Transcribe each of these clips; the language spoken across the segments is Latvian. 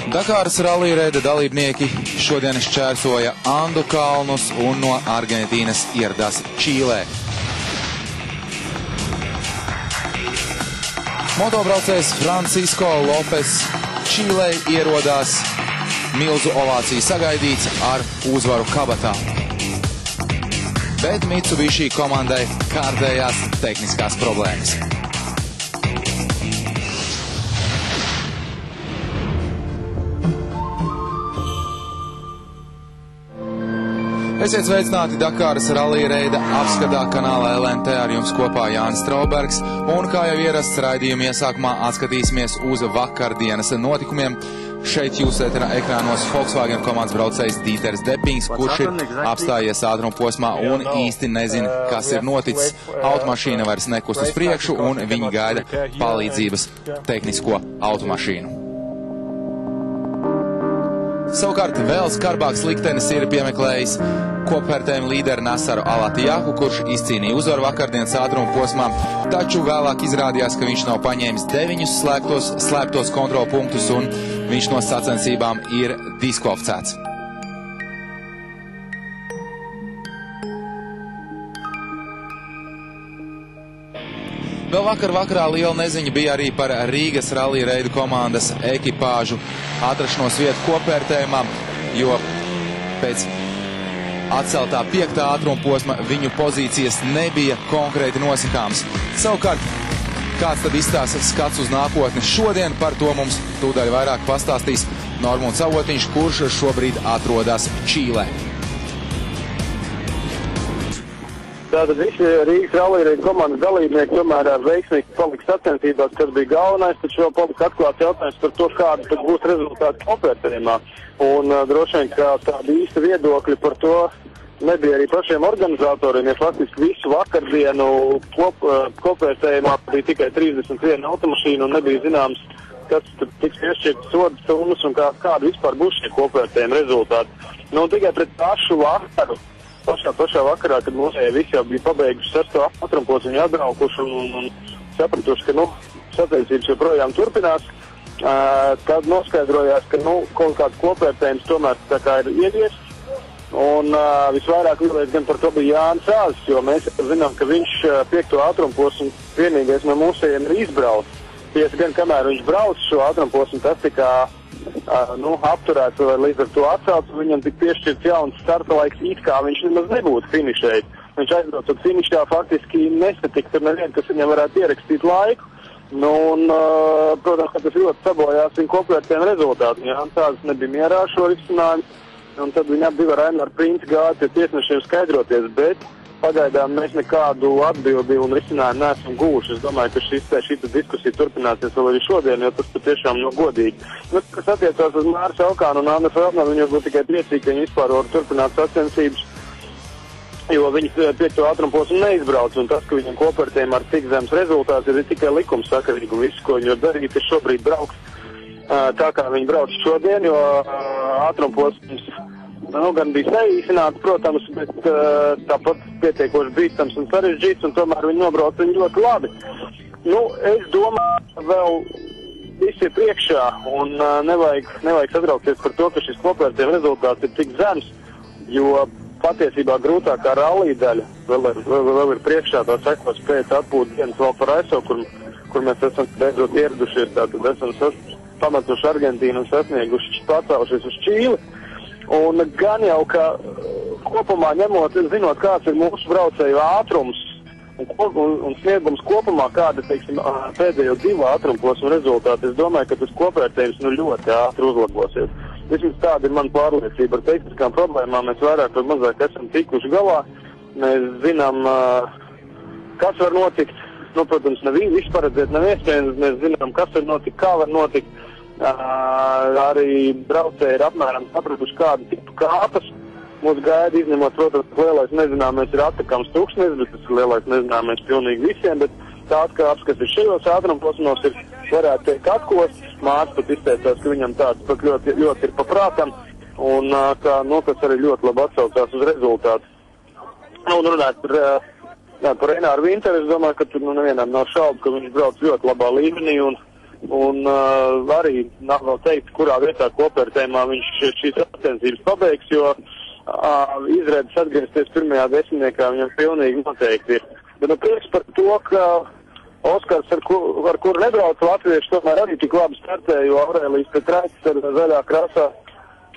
Dakāras rallija reida dalībnieki šodien šķērsoja Andu kalnus un no Argentīnas ieradās Čīlē. Motobraucējs Francisco Lopes Čīlē ierodās milzu ovāciju sagaidīts ar uzvaru kabatā. Bet Mitsubishi komandai kārtējās tehniskās problēmas. Esiet sveicināti Dakāras rallija reida apskatā kanāla LNT, ar jums kopā Jānis Straubergs, un kā jau ierasts raidījuma iesākumā atskatīsimies uz vakardienas notikumiem. Šeit jūs ekrānos Volkswagen komandas braucējs Dīters Depings, kurš ir apstājies ātruma posmā un īsti nezina, kas ir noticis. Automašīna vairs nekust uz priekšu un viņi gaida palīdzības tehnisko automašīnu. Savukārt vēl skarbāks liktenis ir piemeklējis kopvērtējuma līderi Nasaru Alatijahu, kurš izcīnīja uzvaru vakardienas ātruma posmā, taču vēlāk izrādījās, ka viņš nav paņēmis 9 slēptos kontrolpunktus un viņš no sacensībām ir diskvalificēts. Vēl vakarā liela neziņa bija arī par Rīgas rallija reidu komandas ekipāžu atrašanos vietu kopvērtējumā, jo pēc atceltā 5. ātruma posma viņu pozīcijas nebija konkrēti nosakāms. Savukārt, kāds tad izstāsta skats uz nākotni šodien, par to mums tūdaļ vairāk pastāstīs Normunds Avotiņš, kurš šobrīd atrodas Čīlē. Tātad visi Rīgas rallija komandas dalībnieki tomēr veiksmīgi palika sacensībās, kas bija galvenais, taču vēl palika atklāts jautājums par to, kāda tad būs rezultāti kopvērtējumā. Un droši vien, ka tāda īsta viedokļa par to nebija arī pašiem organizatoriem, ja faktiski visu vakardienu kopvērtējumā bija tikai 31 automašīna un nebija zināms, kas tad tiks piešķirts sodas summas un kāda vispār būs šie kopvērtējuma rezultāti. Nu, tikai pret pašu vakaru. Pašā vakarā, kad mums visi jau bija pabeiguši 6. ātruma posmu, viņi atbraukuši un sapratuši, ka sacensības joprojām turpinās, tad noskaidrojās, ka kaut kāds kopvērtējums tomēr tā kā ir ieviests. Un visvairāk vilēs gan par to bija Jānis Āzis, jo mēs zinām, ka viņš 5. ātruma posmu vienīgais no mūsējiem ir izbraucis. Tiesa gan, kamēr viņš brauc šo ātruma posmu, tas tika apturēts vai līdz ar to atcelts, viņam tika piešķirts jauns starta laiks, it kā viņš nemaz nebūtu finišējis. Viņš aizbraucot finišā faktiski nesatika tur nevienu, kas viņam varētu ierakstīt laiku. Protams, ka tas ļoti sabojās viņa kopvērtējuma rezultātu. Jānis Āzis nebija mierā ar šo risinājumu, un tad viņi abi ar Aināru Princi gāja pie tiesnešiem skaidroties, bet pagaidām mēs nekādu atbildi un risinājumu neesam guvuši. Es domāju, ka šī diskusija turpināsies vēl arī šodien, jo tas patiešām nav godīgi. Kas attiecās uz Māru Saukānu un Andu Feldmanu, viņi būtu tikai priecīgi, ka viņi vispār var turpināt sacensības, jo viņi 5. ātruma posmu neizbrauc, un tas, ka viņam kopvērtējumā ar tik zemes rezultāts ir tikai likumsakarīgi, un viss, ko viņi var darīt, ir šobrīd braukt tā, kā viņi brauc šodien, jo ātruma posms gan bija saīsināts, protams, bet tāpat pietiekoši bīstams un sarežģīts, un tomēr viņi nobrauc viņu ļoti labi. Es domāju, vēl viss ir priekšā, un nevajag satraukties par to, ka šis kopvērtējuma rezultāts ir tik zems, jo patiesībā grūtākā rallija daļa vēl ir priekšā, tā sekos pēc atpūtas dienas vēl par ASO, kur mēs esam beidzot ieradušies, tātad esam pametuši Argentīnu un sasnieguši pacēlušies uz Čīli. Un gan jau, ka kopumā zinot, kāds ir mūsu braucēju ātrums un sniegums kopumā, kāda, teiksim, pēdējo 2 ātruma posmu rezultāti, es domāju, ka tas kopvērtējums ļoti ātri uzlabosies. Vismaz tāda ir mana pārliecība. Ar tehniskām problēmām mēs vairāk vai mazāk esam tikuši galā. Mēs zinām, kas var notikt. Protams, visu paredzēt nav iespējams. Mēs zinām, kas var notikt, kā var notikt. Arī braucēji ir apmēram sapratuši, kādu tipu kāpas mūs gaida, izņemot, protams, lielais nezināmais ir atakams tūkstnes, bet tas ir lielais nezināmais pilnīgi visiem, bet tās kāpas, kas ir šajos ātruma posmos, varētu teikt atkosts. Mārs pat izteicās, ka viņam tāds pat ļoti ir paprātam, un tas arī ļoti labi atsaucās uz rezultātu. Un runāt par Aināru Vinteru, es domāju, ka tur nevienam nav šaubu, ka viņš brauc ļoti labā līmenī, un un arī nav vēl teikt, kurā vietā kopvērtējumā viņš šīs sacensības pabeigs, jo izredzes atgriezties pirmajā desmitniekā viņam pilnīgi noteikti ir. Bet prieks par to, ka Oskars, ar kuru nebrauc latvieši, tomēr arī tik labi startēja, jo Aurēlijs Petraitis ar zaļā krāsā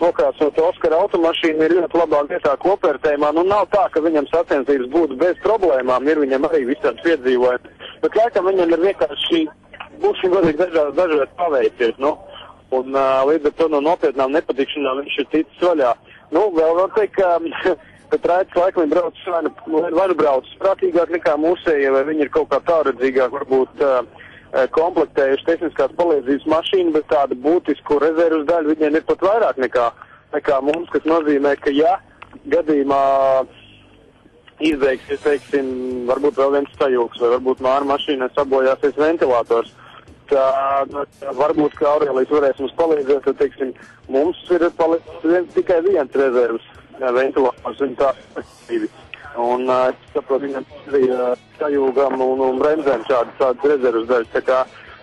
nokrāsot Oskara automašīnu ir ļoti labā vietā kopvērtējumā. Nu, nav tā, ka viņam sacensības būtu bez problēmām, ir viņam arī visādi piedzīvojumi. Bet laikam viņam ir vienkārši būs godīgi dažādi paveicies, nu. Un līdz ar to no nopietnām nepatikšanām viņš ir ticis vaļā. Nu, vēl var teikt, ka Petraitis laikam ir braucis vai nu braucis prātīgāk nekā mūsējie, vai viņi ir kaut kā tāredzīgāk, varbūt komplektējuši tehniskās palīdzības mašīnu, bet tādu būtisku rezervas daļu viņiem ir pat vairāk nekā mums, kas nozīmē, ka ja gadījumā izbeigsies, teiksim, varbūt vēl viens sajūgs, vai varbūt māra mašīnai sabojāsies ventilators, tad varbūt, ka Aurēlijs varēs mums palīdzēt, tad, teiksim, mums ir tikai viens rezervas ventilators, viņa tā aktīvi. Un es saprotu, viņam arī sajūgam un bremzēm šādas rezervas daļas. Tā kā,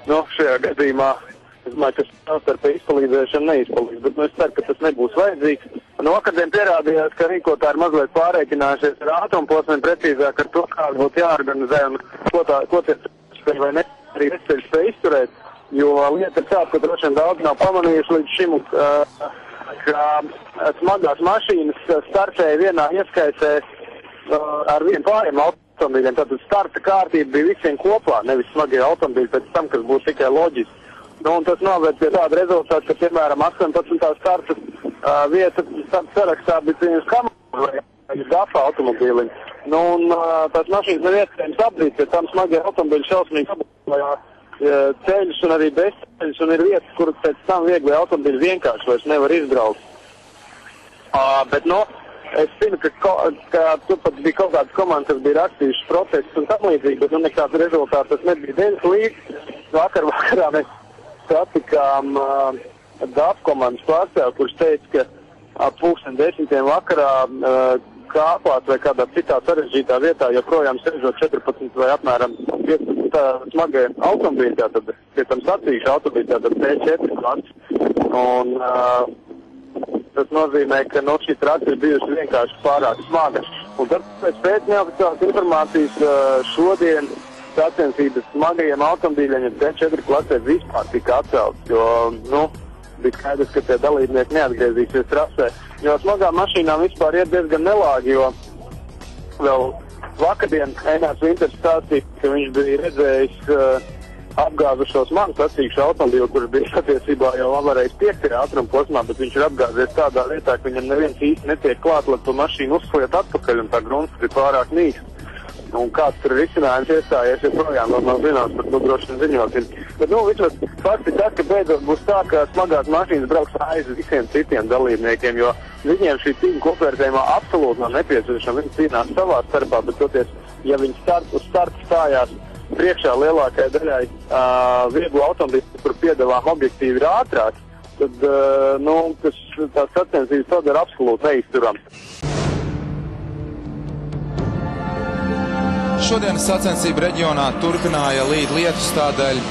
nu, šajā gadījumā, es domāju, ka savstarpēji izpalīdzēšana neizpalīdz, bet es ceru, ka tas nebūs vajadzīgs. No vakardien pierādījās, ka rīkotāji ir mazliet pārēķinājušies ar ātrumposmiem, precīzāk ar to, kāda būtu jāorganizē un ko tie spēj vai ne, arī nespēj spēj izturēt, jo lieta ir tāda, ka droši vien daudz nav pamanījuši līdz šim, ka smagās mašīnas startēja vienā ieskaitē ar vienu pāriem automobīļiem. Tātad starta kārtība bija visiem kopā, nevis smagie automobīļi pēc tam, kas būtu tikai loģiski. Nu, un tas noved pie tāda rezultāta, ka, piemēram, 18. starta vieta sarakstā bija cīņas Kamala vai DAFA automobīlim. Nu, un tās mašīnas nav iespējams apdīt, pie tam smagie automobīļi šausmīgi apdīvājā ceļus un arī bezceļus, un ir vietas, kur pēc tam viegli automobīļi vienkārši vairs nevar izbraukt. Bet, nu, es zinu, ka tur pat bija kaut kādas komandas, kas bija rakstījušas protestus un tam līdzīgi, bet nekāds rezultāts tas nebija. Dienas līdz vakarā mēs satikām DAF komandas pārstāvu, kurš teica, ka 10:00 vakarā kāpāt vai kādā citā sarežģītā vietā, joprojām sēžot 14 vai apmēram 15 smagie automobīļi, tātad pie tam sacīkšu automobīļi, tātad T4 klases. Un tas nozīmē, ka šī trasa ir bijusi vienkārši pārāk smaga. Un tāpēc pēc neoficiālas informācijas šodien sacensības smagajiem automobīļiem ir T4 klasē vispār tika atcelts, jo, nu, bija skaidrs, ka tie dalībnieki neatgriezīsies trasē. Jo smagām mašīnām vispār iet diezgan nelāgi, jo vēl vakardien Einārs Vinters stāstīja, ka viņš bija redzējis apgāzušos manu sacīkšu automobīlu, kurš bija patiesībā jau varējis 5. ātrumposmā, bet viņš ir apgāzies tādā vietā, ka viņam neviens īsti netiek klāt, lai to mašīnu uzsliet atpakaļ, un tā grunts ir pārāk nīks. Un kāds tur ir risinājums iestājies, joprojām vēl nav zināms, par to droši vien ziņosim. Bet, nu, vismaz fakti tas, ka beidzot būs tā, ka smagās mašīnas brauks aiz visiem citiem dalībniekiem, jo viņiem šī cīņa kopvērtējumā absolūti nav nepieciešama. Viņi cīnās savā starpā, bet toties, ja viņi uz starta stājās priekšā lielākajai daļai vieglu automobīļu, kur piedāvām objektīvi ir ātrāk, tad, nu, tās sacensības padara absolūti neizturams. Šodienas sacensību reģionā turpināja līt lietus, tādēļ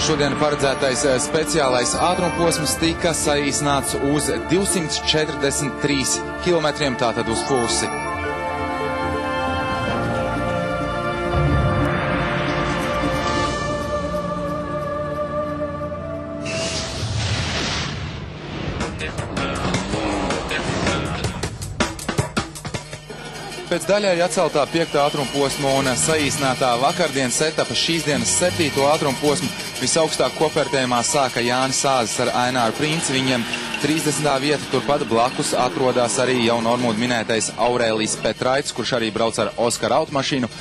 šodien paredzētais speciālais ātrumposms tika saīsināts uz 243 km, tātad uz pusi. Pēc daļai atceltā 5. ātrumposma un saīsinātā vakardienas etapa šīs dienas 7. ātrumposmu visaugstāk kopvērtējumā sāka Jānis Sāzis ar Aināru Princi. Viņam 30. vieta turpat blakus atrodas arī jau Normūda minētais Aurēlijs Petraitis, kurš arī brauc ar Oskara automašīnu.